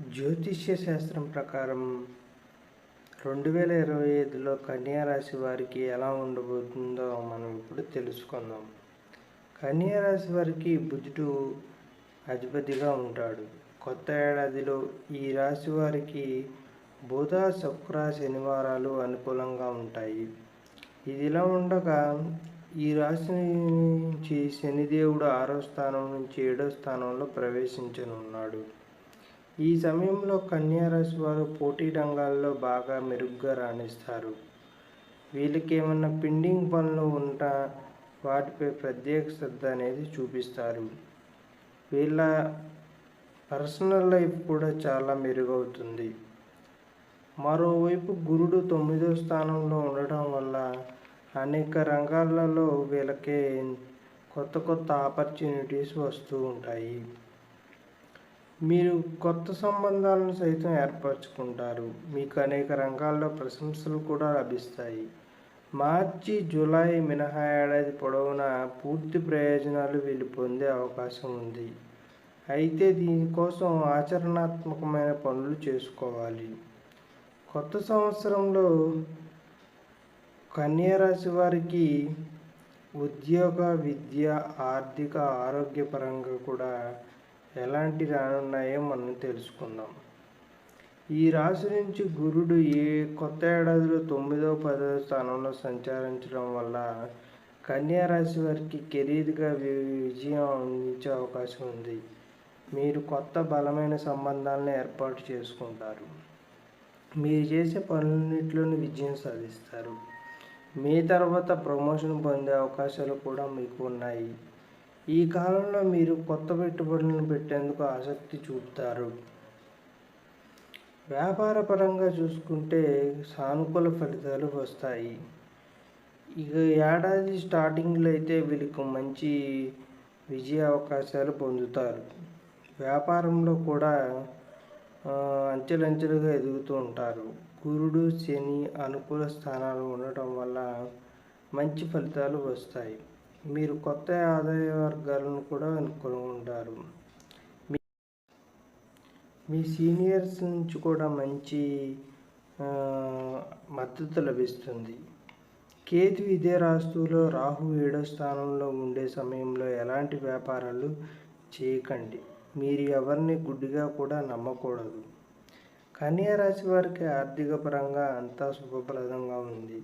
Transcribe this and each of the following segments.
జ్యోతిష్య శాస్త్రం ప్రకారం 2025లో కన్యా రాశి వారికి ఎలా ఉండబోతుందో మనం ఇప్పుడు తెలుసుకుందాం. కన్యా రాశి వారికి బుధుడు అధిపతిగా ఉంటాడు. కొత్త ఏడాదిలో ఈ రాశి వారికి బుధ, శుక్ర, శనివారాలు అనుకూలంగా ఉంటాయి. ఇదిలా ఉండగా ఈ రాశి నుంచి శనిదేవుడు 6వ స్థానం నుంచి 7వ స్థానంలో ప్రవేశించనున్నాడు. ఈ సమయంలో కన్యా రాశి వారు పోటీ రంగాల్లో బాగా మెరుగ్గా రాణిస్తారు. వీళ్ళకి ఏమన్నా పెండింగ్ పనులు ఉంటా వాటిపై ప్రత్యేక శ్రద్ధ అనేది చూపిస్తారు. వీళ్ళ పర్సనల్ లైఫ్ కూడా చాలా మెరుగవుతుంది. మరోవైపు గురుడు 9వ స్థానంలో ఉండడం వల్ల అనేక రంగాలలో వీళ్ళకి కొత్త ఆపర్చునిటీస్ వస్తూ ఉంటాయి. మీరు కొత్త సంబంధాలను సైతం ఏర్పరచుకుంటారు. మీకు అనేక రంగాల్లో ప్రశంసలు కూడా లభిస్తాయి. మార్చి, జూలై మినహా ఏడాది పొడవునా పూర్తి ప్రయోజనాలు వీళ్ళు పొందే అవకాశం ఉంది. అయితే దీనికోసం ఆచరణాత్మకమైన పనులు చేసుకోవాలి. కొత్త సంవత్సరంలో కన్యా రాశి వారికి ఉద్యోగ, విద్య, ఆర్థిక, ఆరోగ్యపరంగా కూడా ఎలాంటి రానున్నాయో మనం తెలుసుకుందాం. ఈ రాశి నుంచి గురుడు కొత్త ఏడాదిలో 9వ, 10వ స్థానంలో సంచరించడం వల్ల కన్యా రాశి వారికి కెరీర్గా విజయం అందించే అవకాశం ఉంది. మీరు కొత్త బలమైన సంబంధాలను ఏర్పాటు చేసుకుంటారు. మీరు చేసే పనులన్నింటిలోనూ విజయం సాధిస్తారు. మీ తర్వాత ప్రమోషన్ పొందే అవకాశాలు కూడా మీకు ఉన్నాయి. ఈ కాలంలో మీరు కొత్త పెట్టుబడులను పెట్టేందుకు ఆసక్తి చూపుతారు. వ్యాపార పరంగా చూసుకుంటే సానుకూల ఫలితాలు వస్తాయి. ఇక ఏడాది స్టార్టింగ్లో అయితే వీళ్ళకి మంచి విజయ అవకాశాలు పొందుతారు. వ్యాపారంలో కూడా అంచెలంచెలుగా ఎదుగుతూ ఉంటారు. గురుడు, శని అనుకూల స్థానాలు ఉండటం వల్ల మంచి ఫలితాలు వస్తాయి. మీరు కొత్త ఆదాయ వర్గాలను కూడా కనుగొంటారు. మీ సీనియర్స్ నుంచి కూడా మంచి మద్దతు లభిస్తుంది. కేతు ఇదే రాశిలో, రాహు 7వ స్థానంలో ఉండే సమయంలో ఎలాంటి వ్యాపారాలు చేయకండి. మీరు ఎవరిని గుడ్డిగా కూడా నమ్మకూడదు. కన్యా రాశి వారికి ఆర్థిక పరంగా అంతా శుభప్రదంగా ఉంది.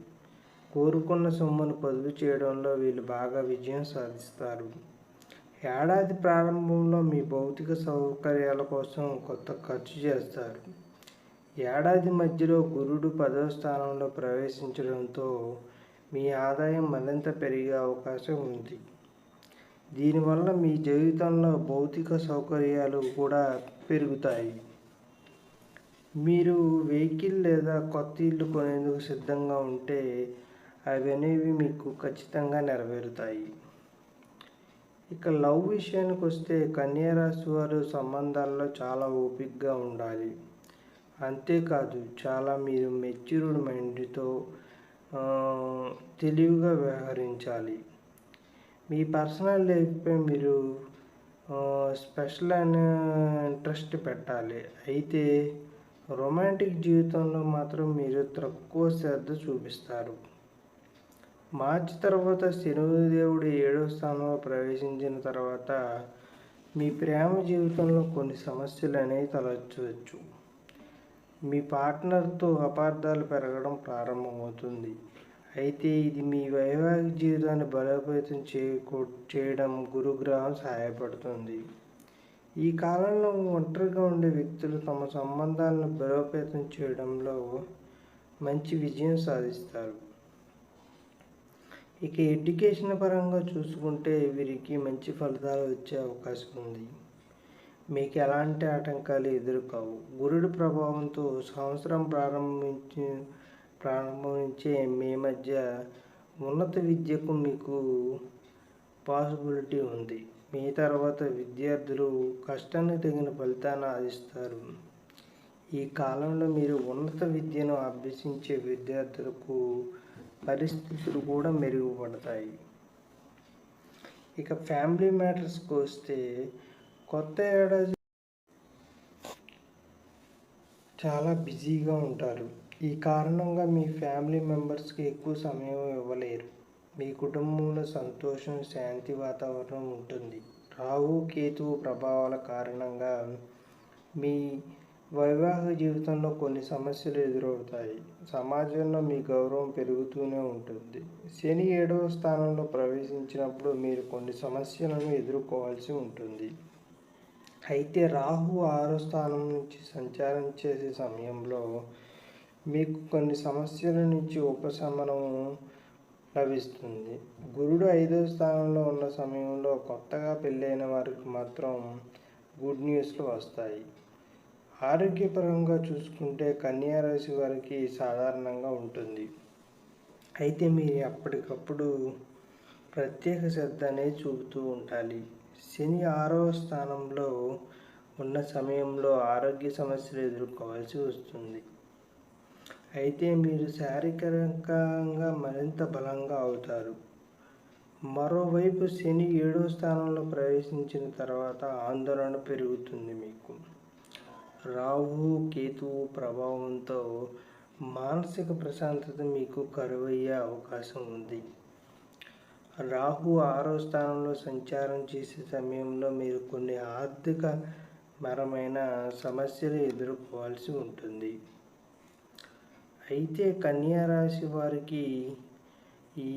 కోరుకున్న సొమ్మును పొదుపు చేయడంలో వీళ్ళు బాగా విజయం సాధిస్తారు. ఏడాది ప్రారంభంలో మీ భౌతిక సౌకర్యాల కోసం కొంత ఖర్చు చేస్తారు. ఏడాది మధ్యలో గురుడు 10వ స్థానంలో ప్రవేశించడంతో మీ ఆదాయం మరింత పెరిగే అవకాశం ఉంది. దీనివల్ల మీ జీవితంలో భౌతిక సౌకర్యాలు కూడా పెరుగుతాయి. మీరు వెహికల్ లేదా కొత్త ఇల్లు కొనేందుకు సిద్ధంగా ఉంటే అవి అనేవి మీకు ఖచ్చితంగా నెరవేరుతాయి. ఇక లవ్ విషయానికి వస్తే కన్యా రాశి వారు సంబంధాల్లో చాలా ఓపికగా ఉండాలి. అంతేకాదు మీరు మెచ్యూర్డ్ మైండ్తో తెలివిగా వ్యవహరించాలి. మీ పర్సనల్ లైఫ్పై మీరు స్పెషల్ ఇంట్రెస్ట్ పెట్టాలి. అయితే రొమాంటిక్ జీవితంలో మాత్రం మీరు తక్కువ శ్రద్ధ చూపిస్తారు. మార్చి తర్వాత శనిదేవుడు 7వ స్థానంలో ప్రవేశించిన తర్వాత మీ ప్రేమ జీవితంలో కొన్ని సమస్యలు అనేవి తలెత్తవచ్చు. మీ పార్ట్నర్తో అపార్థాలు పెరగడం ప్రారంభమవుతుంది. అయితే ఇది మీ వైవాహిక జీవితాన్ని బలోపేతం చేయడం గురుగ్రహం సహాయపడుతుంది. ఈ కాలంలో ఒంటరిగా ఉండే వ్యక్తులు తమ సంబంధాలను బలోపేతం చేయడంలో మంచి విజయం సాధిస్తారు. ఇక ఎడ్యుకేషన్ పరంగా చూసుకుంటే వీరికి మంచి ఫలితాలు వచ్చే అవకాశం ఉంది. మీకు ఎలాంటి ఆటంకాలు ఎదురుకావు. గురుడి ప్రభావంతో సంవత్సరం ప్రారంభించే మీ మధ్య ఉన్నత విద్యకు మీకు పాసిబిలిటీ ఉంది. మీ తర్వాత విద్యార్థులు కష్టానికి తగిన ఫలితాన్ని ఆశిస్తారు. ఈ కాలంలో మీరు ఉన్నత విద్యను అభ్యసించే విద్యార్థులకు పరిస్థితులు కూడా మెరుగుపడతాయి. ఇక ఫ్యామిలీ మ్యాటర్స్కి వస్తే కొత్త ఏడాది చాలా బిజీగా ఉంటారు. ఈ కారణంగా మీ ఫ్యామిలీ మెంబర్స్కి ఎక్కువ సమయం ఇవ్వలేరు. మీ కుటుంబంలో సంతోషం, శాంతి వాతావరణం ఉంటుంది. రాహు, కేతువు ప్రభావాల కారణంగా మీ వైవాహిక జీవితంలో కొన్ని సమస్యలు ఎదురవుతాయి. సమాజంలో మీ గౌరవం పెరుగుతూనే ఉంటుంది. శని 7వ స్థానంలో ప్రవేశించినప్పుడు మీరు కొన్ని సమస్యలను ఎదుర్కోవాల్సి ఉంటుంది. అయితే రాహు 6వ స్థానం నుంచి సంచారం చేసే సమయంలో మీకు కొన్ని సమస్యల నుంచి ఉపశమనం లభిస్తుంది. గురుడు 5వ స్థానంలో ఉన్న సమయంలో కొత్తగా పెళ్ళైన వారికి మాత్రం గుడ్ న్యూస్లు వస్తాయి. ఆరోగ్యపరంగా చూసుకుంటే కన్యా రాశి వారికి సాధారణంగా ఉంటుంది. అయితే మీరు ఎప్పటికప్పుడు ప్రత్యేక శ్రద్ధ అనేది చూపుతూ ఉండాలి. శని 6వ స్థానంలో ఉన్న సమయంలో ఆరోగ్య సమస్యలు ఎదుర్కోవాల్సి వస్తుంది. అయితే మీరు శారీరకంగా మరింత బలంగా అవుతారు. మరోవైపు శని 7వ స్థానంలో ప్రవేశించిన తర్వాత ఆందోళన పెరుగుతుంది. మీకు రాహు, కేతువు ప్రభావంతో మానసిక ప్రశాంతత మీకు కరువయ్యే అవకాశం ఉంది. రాహు 6వ స్థానంలో సంచారం చేసే సమయంలో మీరు కొన్ని ఆర్థికపరమైన సమస్యలు ఎదుర్కోవాల్సి ఉంటుంది. అయితే కన్యా రాశి వారికి ఈ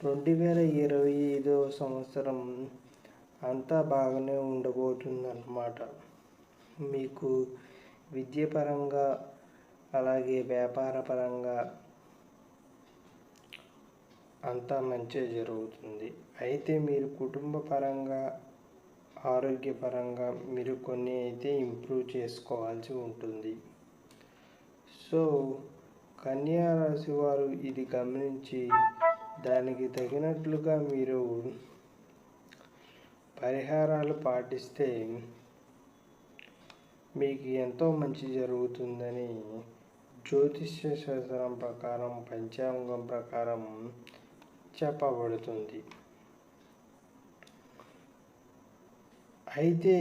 2025వ సంవత్సరం అంతా బాగానే ఉండబోతుందన్నమాట. మీకు విద్యాపరంగా అలాగే వ్యాపారపరంగా అంతా మంచిగా జరుగుతుంది. అయితే మీరు కుటుంబ పరంగా, ఆరోగ్యపరంగా మీరు కొన్ని అయితే ఇంప్రూవ్ చేసుకోవాల్సి ఉంటుంది. సో కన్యా రాశి వారు ఇది గమనించి దానికి తగినట్లుగా మీరు పరిహారాలు పాటిస్తే మీకు ఎంతో మంచి జరుగుతుందని జ్యోతిష్య శాస్త్రం ప్రకారం, పంచాంగం ప్రకారం చెప్పబడుతుంది. అయితే